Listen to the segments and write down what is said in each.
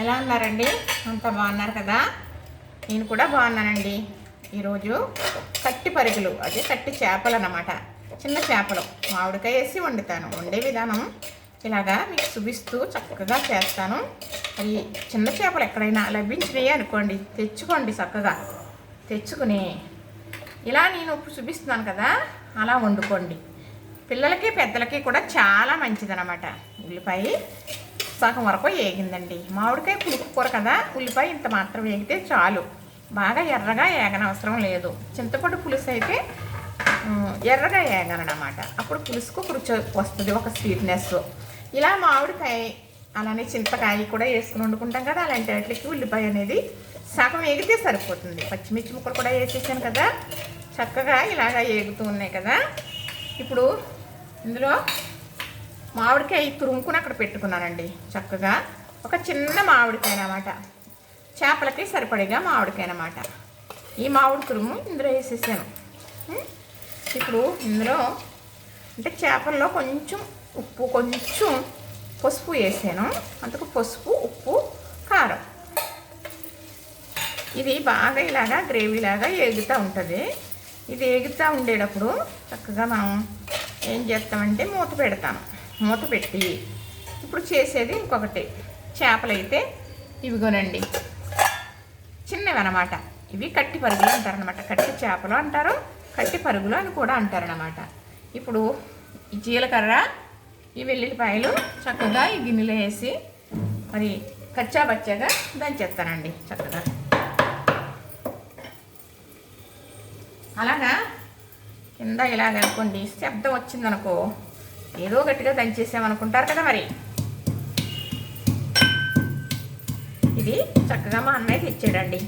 ఎలా ఉన్నారండి? అంత బాగున్నారు కదా? నేను కూడా బాగున్నానండి. ఈరోజు కట్టి పరుగులు, అదే కట్టి చేపలు అన్నమాట. చిన్న చేపలు మామిడికాయ వేసి వండుతాను. వండే విధానం ఇలాగా మీకు చూపిస్తూ చక్కగా చేస్తాను. మరి చిన్న చేపలు ఎక్కడైనా లభించినాయి అనుకోండి, తెచ్చుకోండి. చక్కగా తెచ్చుకుని ఇలా నేను ఉప్పు చూపిస్తున్నాను కదా, అలా వండుకోండి. పిల్లలకి పెద్దలకి కూడా చాలా మంచిదన్నమాట. ఉల్లిపాయ సగం వరకు వేగిందండి. మామిడికాయ పులుపు కూర కదా, ఉల్లిపాయ ఇంత మాత్రం వేగితే చాలు. బాగా ఎర్రగా వేగనవసరం లేదు. చింతపండు పులుసు అయితే ఎర్రగా వేగాలన్నమాట. అప్పుడు పులుసుకు రుచి వస్తుంది, ఒక స్వీట్నెస్. ఇలా మామిడికాయ అలానే చింతకాయ కూడా వేసుకుని వండుకుంటాం కదా, అలాంటి వాటికి ఉల్లిపాయ అనేది సగం వేగితే సరిపోతుంది. పచ్చిమిర్చి ముక్కలు కూడా వేసేసాను కదా, చక్కగా ఇలాగా వేగుతూ ఉన్నాయి కదా. ఇప్పుడు ఇందులో మామిడికాయ తురుముకుని అక్కడ పెట్టుకున్నానండి. చక్కగా ఒక చిన్న మామిడికాయ అన్నమాట, చేపలకి సరిపడేగా మామిడికాయ అన్నమాట. ఈ మామిడి తురుము ఇందులో వేసేసాను. ఇప్పుడు ఇందులో అంటే చేపల్లో కొంచెం ఉప్పు, కొంచెం పసుపు వేసాను. అందుకు పసుపు, ఉప్పు, కారం. ఇది బాగా ఇలాగా గ్రేవీలాగా ఏగుతూ ఉంటుంది. ఇది ఏగుతూ ఉండేటప్పుడు చక్కగా మనం ఏం చేస్తామంటే మూత పెడతాను. మూత పెట్టి ఇప్పుడు చేసేది ఇంకొకటి. చేపలు అయితే ఇవిగోనండి, చిన్నవి అన్నమాట. ఇవి కట్టి పరుగులు అంటారనమాట. కట్టి చేపలు అంటారు, కట్టి పరుగులు అని కూడా అంటారనమాట. ఇప్పుడు ఈ జీలకర్ర, ఈ వెల్లుల్లిపాయలు చక్కగా ఈ గిన్నెలో వేసి మరి కచ్చా బచ్చాగా దంచేస్తానండి. చక్కగా అలాగా కింద ఇలాగ అనుకోండి, శబ్దం వచ్చిందనుకో ఏదో గట్టిగా దంచేసామనుకుంటారు కదా. మరి ఇది చక్కగా మా అన్నయ్య తెచ్చాడండి.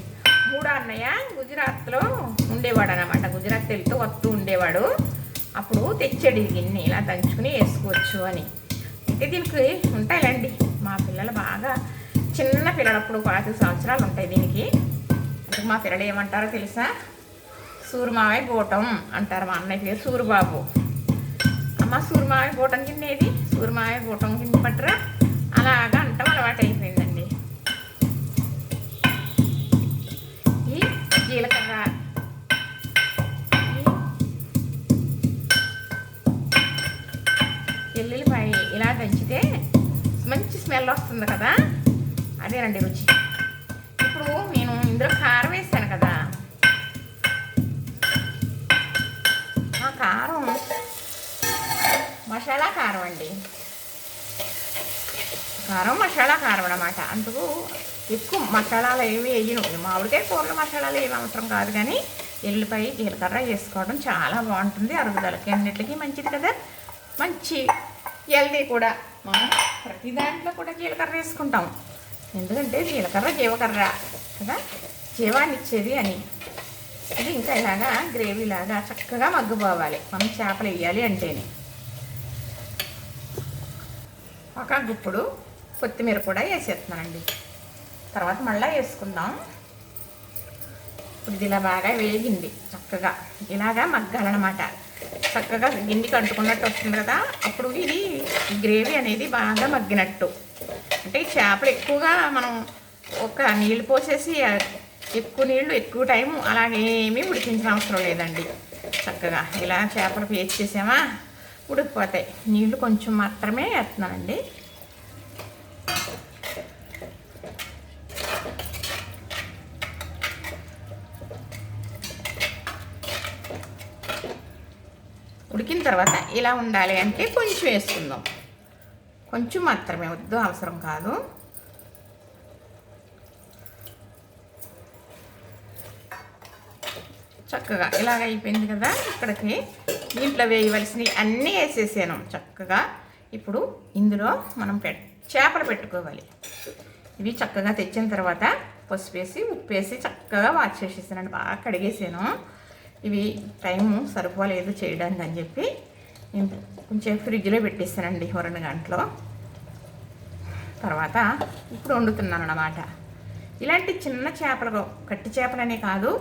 మూడో అన్నయ్య గుజరాత్లో ఉండేవాడు అనమాట. గుజరాత్ వెళ్తూ వస్తూ ఉండేవాడు. అప్పుడు తెచ్చాడు ఈ గిన్నె, ఇలా దంచుకుని వేసుకోవచ్చు అని. అయితే దీనికి ఉంటాయిలండి, మా పిల్లలు బాగా చిన్న పిల్లలు, అప్పుడు 5 సంవత్సరాలు ఉంటాయి దీనికి. అంటే మా పిల్లలు ఏమంటారో తెలుసా? సూరుమావయ్య గోటం అంటారు. మా అన్నయ్య పేరు సూరుబాబు. అమ్మ సూరుమావయ్య గోటం కింద ఏది, సూరుమావయ్య గోటం కింద పట్టరా, అలాగా అంటాం అలవాటు అయిపోయిందండి. ఈ జీలకర్ర, ఎల్లుల్లిపాయ ఇలా దంచితే మంచి స్మెల్ వస్తుంది కదా, అదేనండి రుచి. ఇప్పుడు నేను ఇందులో కారం వేసాను కదా, ఆ కారం మసాలా కారం అండి. కారం మసాలా కారం అన్నమాట. అందుకు ఎక్కువ మసాలాలు ఏమి వేయను. మామిడికాయ కూరలో మసాలాలు ఏమి అవసరం కాదు, కానీ ఎల్లుల్లిపాయ జీలకర్ర వేసుకోవడం చాలా బాగుంటుంది. అరుగుదలకి అన్నిటికీ మంచిది కదా, మంచి హెల్దీ కూడా. మనం ప్రతి దాంట్లో కూడా జీలకర్ర వేసుకుంటాం, ఎందుకంటే జీలకర్ర జీవకర్ర కదా, జీవాన్ని ఇచ్చేది అని. ఇది ఇంకా ఇలాగా గ్రేవీలాగా చక్కగా మగ్గిపోవాలి మనం చేపలు వేయాలి అంటేనే. ఒక గుప్పుడు కొత్తిమీర కూడా వేసేస్తున్నానండి, తర్వాత మళ్ళీ వేసుకుందాం. ఇప్పుడు ఇది ఇలా బాగా వేగింది, చక్కగా ఇలాగా మగ్గాలన్నమాట. చక్కగా గిన్నెకి అంటుకున్నట్టు వస్తుంది కదా, అప్పుడు ఇది గ్రేవీ అనేది బాగా మగ్గినట్టు. అంటే ఈ చేపలు ఎక్కువగా మనం ఒక నీళ్ళు పోసేసి ఎక్కువ నీళ్ళు ఎక్కువ టైము అలాగేమీ ఉడికించిన అవసరం లేదండి. చక్కగా ఇలా చేపలు పేస్ట్ చేసామా ఉడికిపోతాయి. నీళ్ళు కొంచెం మాత్రమే వేస్తున్నానండి. ఉడికిన తర్వాత ఇలా ఉండాలి అంటే కొంచెం వేసుకుందాం, కొంచెం మాత్రమే, వద్దు అవసరం కాదు. చక్కగా ఇలాగ అయిపోయింది కదా. ఇక్కడికి దీంట్లో వేయవలసినవి అన్నీ వేసేసాను చక్కగా. ఇప్పుడు ఇందులో మనం చేపలు పెట్టుకోవాలి. ఇవి చక్కగా తెచ్చిన తర్వాత పసుపు వేసి, ఉప్పు వేసి చక్కగా వాష్ చేసేసానండి. బాగా కడిగేసాను. ఇవి టైము సరిపోలేదు చేయడానికి అని చెప్పి నేను కొంచెం ఫ్రిడ్జ్లో పెట్టేసానండి 2 గంటలు. తర్వాత ఇప్పుడు వండుతున్నాను అన్నమాట. ఇలాంటి చిన్న చేపలు, కట్టి చేపలనే కాదు,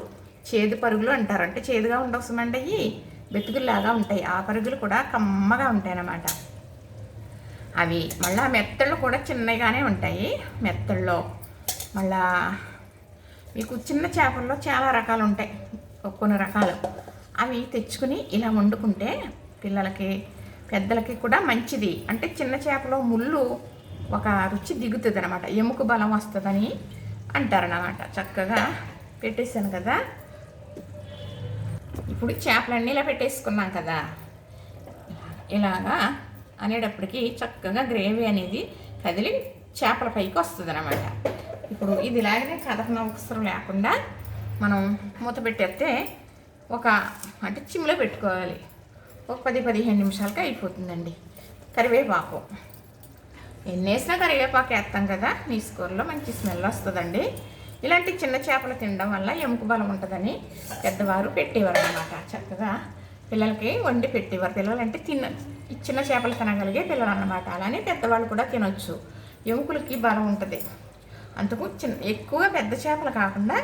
చేదు పరుగులు అంటారు. అంటే చేదుగా ఉండవసమండి, అవి బెతుకుల్లాగా ఉంటాయి. ఆ పరుగులు కూడా కమ్మగా ఉంటాయి అన్నమాట. అవి మళ్ళీ మెత్తళ్ళు కూడా చిన్నగానే ఉంటాయి. మెత్తళ్ళలో మళ్ళా మీకు చిన్న చేపల్లో చాలా రకాలు ఉంటాయి, కొన్ని రకాలు అవి తెచ్చుకుని ఇలా వండుకుంటే పిల్లలకి పెద్దలకి కూడా మంచిది. అంటే చిన్న చేపలో ముళ్ళు ఒక రుచి దిగుతుంది అనమాట, ఎముక బలం వస్తుందని అంటారన్నమాట. చక్కగా పెట్టేసాను కదా. ఇప్పుడు చేపలన్నీ ఇలా పెట్టేసుకున్నాం కదా, ఇలాగా అనేటప్పటికి చక్కగా గ్రేవీ అనేది కదిలి చేపల పైకి వస్తుంది అనమాట. ఇప్పుడు ఇది ఇలాగనే కదపనవసరం లేకుండా మనం మూత పెట్టేస్తే అంటే చిమ్లో పెట్టుకోవాలి. ఒక 10-15 నిమిషాలకి అయిపోతుందండి. కరివేపాకు ఎన్ని వేసినా కరివేపాకు వేస్తాం కదా, నీసు కూరలో మంచి స్మెల్ వస్తుందండి. ఇలాంటి చిన్న చేపలు తినడం వల్ల ఎముక బలం ఉంటుందని పెద్దవారు పెట్టేవారు అన్నమాట. చక్కగా పిల్లలకి వండి పెట్టేవారు. పిల్లలు అంటే చిన్న చేపలు తినగలిగే పిల్లలు అన్నమాట. అలానే పెద్దవాళ్ళు కూడా తినొచ్చు, ఎముకలకి బలం ఉంటుంది. అందుకు ఎక్కువగా పెద్ద చేపలు కాకుండా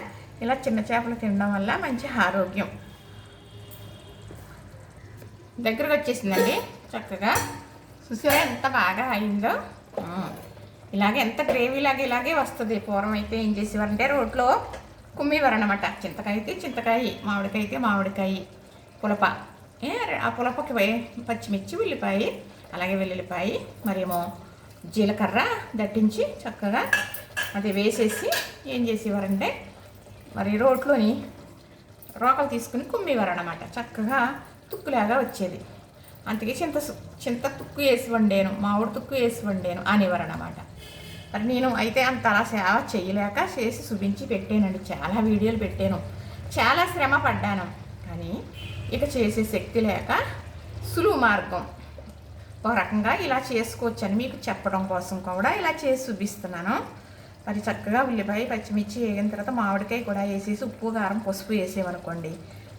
ఇలా చిన్న చేపలు తినడం వల్ల మంచి ఆరోగ్యం. దగ్గరకు వచ్చేసిందండి చక్కగా. చూసారా ఎంత బాగా అయిందో. ఇలాగే ఎంత గ్రేవీలాగా ఇలాగే వస్తుంది. పూర్వం అయితే ఏం చేసేవారంటే రోట్లో కుమ్మేవారు అన్నమాట. చింతకాయ అయితే చింతకాయ, మామిడికాయ అయితే మామిడికాయ పులప. ఆ పులపకి పచ్చిమిర్చి, ఉల్లిపాయ, అలాగే వెల్లుల్లిపాయ, మరేమో జీలకర్ర దట్టించి చక్కగా అది వేసేసి ఏం చేసేవారంటే మరి రోట్లోని రోకలు తీసుకుని కుమ్మేవారు అన్నమాట. చక్కగా తుక్కులాగా వచ్చేది. అందుకే చింత తుక్కు వేసి వండాను, మామిడి తుక్కు వేసి వండాను అనేవారు అన్నమాట. మరి నేను అయితే అంత అలా సేవ చేయలేక చేసి చూపించి పెట్టానండి. చాలా వీడియోలు పెట్టాను, చాలా శ్రమ పడ్డాను. కానీ ఇక చేసే శక్తి లేక సులువు మార్గం ఒక రకంగా ఇలా చేసుకోవచ్చని మీకు చెప్పడం కోసం కూడా ఇలా చేసి చూపిస్తున్నాను. మరి చక్కగా ఉల్లిపాయ, పచ్చిమిర్చి వేగిన తర్వాత మామిడికాయ కూడా వేసేసి ఉప్పు, కారం, పసుపు వేసేమనుకోండి,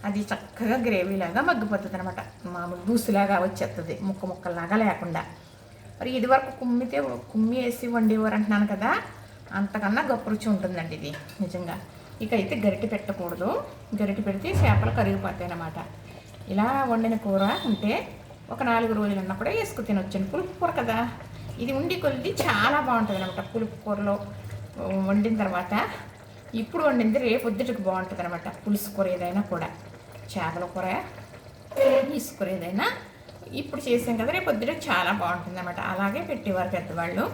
అది చక్కగా గ్రేవీలాగా మగ్గిపోతుంది అనమాట. మామూలు దూసులాగా వచ్చేస్తుంది, ముక్కలాగా లేకుండా. మరి ఇది వరకు కుమ్మి వేసి వండేవారు అంటున్నాను కదా, అంతకన్నా గొప్ప రుచి ఉంటుందండి ఇది నిజంగా. ఇక అయితే గరిటె పెట్టకూడదు, గరిటె పెడితే చేపలు కరిగిపోతాయి అన్నమాట. ఇలా వండిన కూర ఉంటే ఒక 4 రోజులు ఉన్నప్పుడే వేసుకు తినొచ్చండి. పులుపు కూర కదా, ఇది ఉండి కొద్ది చాలా బాగుంటుంది అనమాట. పులుపు కూరలో వండిన తర్వాత ఇప్పుడు వండింది రేపు పొద్దుటికి బాగుంటుంది అనమాట. పులుసు కూర ఏదైనా కూడా, చేపల కూర, నీసు కూర ఏదైనా ఇప్పుడు చేసాం కదా, రేపు పొద్దుటికి చాలా బాగుంటుంది అనమాట. అలాగే పెట్టేవారు పెద్దవాళ్ళు.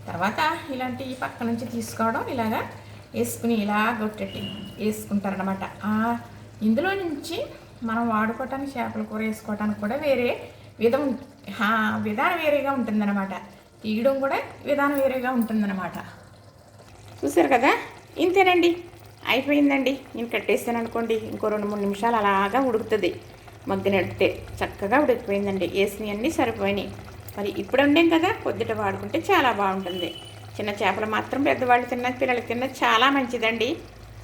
తర్వాత ఇలాంటి ఈ పక్క నుంచి తీసుకోవడం, ఇలాగా వేసుకుని ఇలా గొట్టెట్టి వేసుకుంటారనమాట. ఇందులో నుంచి మనం వాడుకోవటానికి, చేపల కూర వేసుకోవటానికి కూడా వేరే విధానం వేరేగా ఉంటుందన్నమాట. తీయడం కూడా విధానం వేరేగా ఉంటుందన్నమాట. చూసారు కదా, ఇంతేనండి, అయిపోయిందండి. నేను కట్టేస్తాను అనుకోండి, ఇంకో 2-3 నిమిషాలు అలాగా ఉడుకుతుంది. మగ్గినట్టే చక్కగా ఉడికిపోయిందండి. వేసినవన్నీ సరిపోయినాయి. మరి ఇప్పుడు వండాం కదా, పొద్దుట వాడుకుంటే చాలా బాగుంటుంది. చిన్న చేపలు మాత్రం పెద్దవాళ్ళు తిన్న, పిల్లలకి తిన్న చాలా మంచిదండి.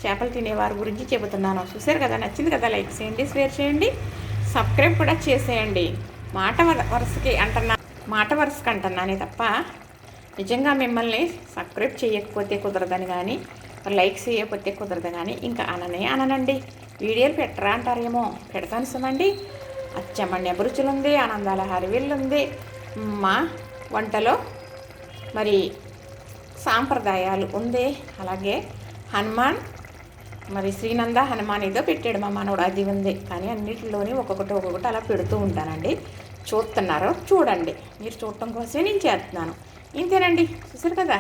చేపలు తినేవారి గురించి చెబుతున్నాను. చూసారు కదా, నచ్చింది కదా, లైక్ చేయండి, షేర్ చేయండి, సబ్స్క్రైబ్ కూడా చేసేయండి. మాట వరుసకి అంటున్నానే తప్ప నిజంగా మిమ్మల్ని సబ్స్క్రైబ్ చేయకపోతే కుదరదని కానీ, లైక్ చేయకపోతే కుదరదు కానీ ఇంకా అననండి. వీడియోలు పెట్టరా అంటారేమో, పెడతాను సుమండి. అచ్చమ్మని అభిరుచులు ఉంది, ఆనందాల హరివిల్లు ఉంది. మా వంటలో మరి సాంప్రదాయాలు ఉంది. అలాగే హనుమాన్, మరి శ్రీనంద హనుమాన్ ఏదో పెట్టాడు మా మనోడు, అది ఉంది. కానీ అన్నిటిలోని ఒక్కొక్కటి అలా పెడుతూ ఉంటానండి. చూస్తున్నారు, చూడండి. మీరు చూడటం కోసమే నేను చేస్తున్నాను. ఇంతేనండి, చూసారు కదా.